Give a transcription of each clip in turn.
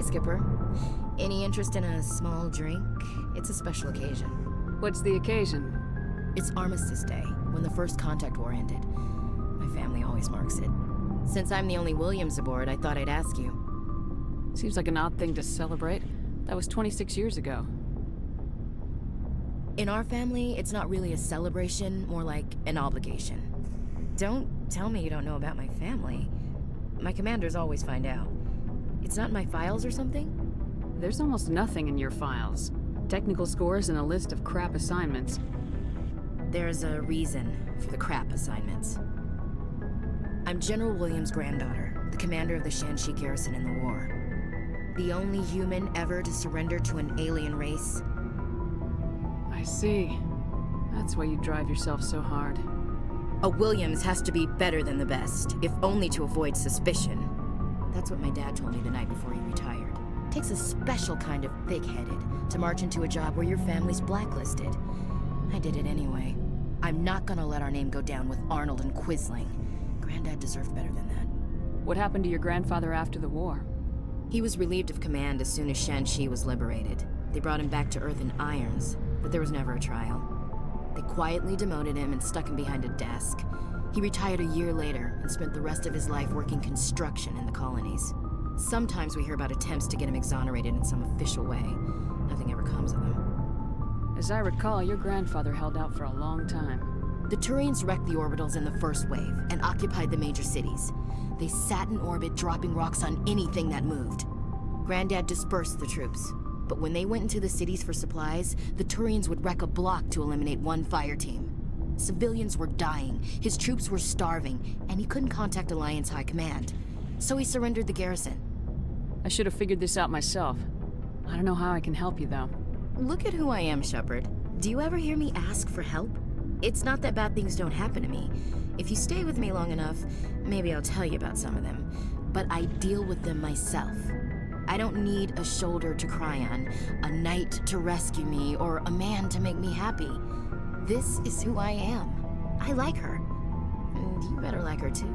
Skipper. Any interest in a small drink? It's a special occasion. What's the occasion? It's Armistice Day, when the first contact war ended. My family always marks it. Since I'm the only Williams aboard, I thought I'd ask you. Seems like an odd thing to celebrate. That was 26 years ago. In our family, it's not really a celebration, more like an obligation. Don't tell me you don't know about my family. My commanders always find out. It's not in my files or something? There's almost nothing in your files. Technical scores and a list of crap assignments. There's a reason for the crap assignments. I'm General Williams' granddaughter, the commander of the Shanxi garrison in the war. The only human ever to surrender to an alien race. I see. That's why you drive yourself so hard. A Williams has to be better than the best, if only to avoid suspicion. That's what my dad told me the night before he retired. Takes a special kind of thick-headed to march into a job where your family's blacklisted. I did it anyway. I'm not gonna let our name go down with Arnold and Quisling. Granddad deserved better than that. What happened to your grandfather after the war? He was relieved of command as soon as Shanxi was liberated. They brought him back to Earth in irons, but there was never a trial. They quietly demoted him and stuck him behind a desk. He retired a year later and spent the rest of his life working construction in the colonies. Sometimes we hear about attempts to get him exonerated in some official way. Nothing ever comes of them. As I recall, your grandfather held out for a long time. The Turians wrecked the orbitals in the first wave and occupied the major cities. They sat in orbit, dropping rocks on anything that moved. Granddad dispersed the troops, but when they went into the cities for supplies, the Turians would wreck a block to eliminate one fire team. Civilians were dying, his troops were starving, and he couldn't contact Alliance High Command. So he surrendered the garrison. I should have figured this out myself. I don't know how I can help you, though. Look at who I am, Shepard. Do you ever hear me ask for help? It's not that bad things don't happen to me. If you stay with me long enough, maybe I'll tell you about some of them. But I deal with them myself. I don't need a shoulder to cry on, a knight to rescue me, or a man to make me happy. This is who I am. I like her. And you better like her too.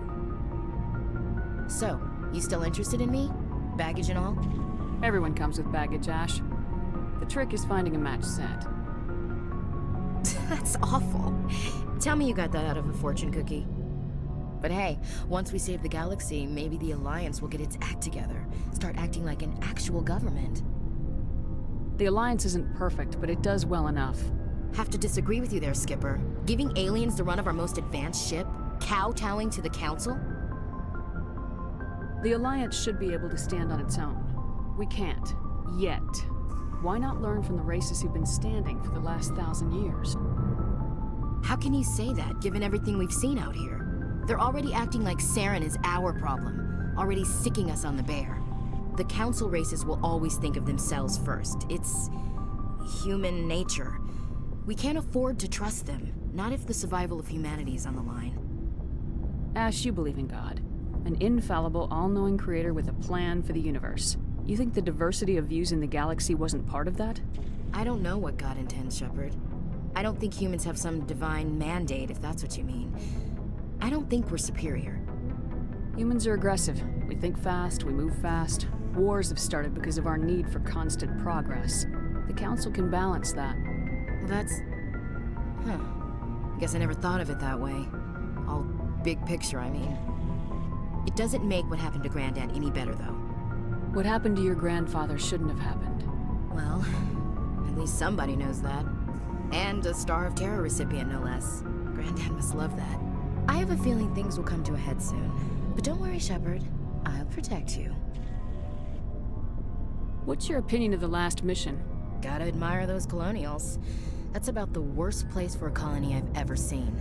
So, you still interested in me? Baggage and all? Everyone comes with baggage, Ash. The trick is finding a match set. That's awful. Tell me you got that out of a fortune cookie. But hey, once we save the galaxy, maybe the Alliance will get its act together. Start acting like an actual government. The Alliance isn't perfect, but it does well enough. Have to disagree with you there, Skipper. Giving aliens the run of our most advanced ship? Kowtowing to the Council? The Alliance should be able to stand on its own. We can't. Yet. Why not learn from the races who've been standing for the last 1,000 years? How can you say that, given everything we've seen out here? They're already acting like Saren is our problem, already sicking us on the bear. The Council races will always think of themselves first. It's human nature. We can't afford to trust them, not if the survival of humanity is on the line. Ash, you believe in God. An infallible, all-knowing creator with a plan for the universe. You think the diversity of views in the galaxy wasn't part of that? I don't know what God intends, Shepard. I don't think humans have some divine mandate, if that's what you mean. I don't think we're superior. Humans are aggressive. We think fast, we move fast. Wars have started because of our need for constant progress. The Council can balance that. Well, that's... Huh. I guess I never thought of it that way. All big picture, I mean. It doesn't make what happened to Granddad any better, though. What happened to your grandfather shouldn't have happened. Well, at least somebody knows that. And a Star of Terror recipient, no less. Granddad must love that. I have a feeling things will come to a head soon. But don't worry, Shepard. I'll protect you. What's your opinion of the last mission? Gotta admire those colonials. That's about the worst place for a colony I've ever seen.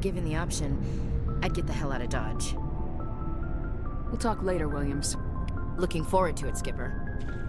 Given the option, I'd get the hell out of Dodge. We'll talk later, Williams. Looking forward to it, Skipper.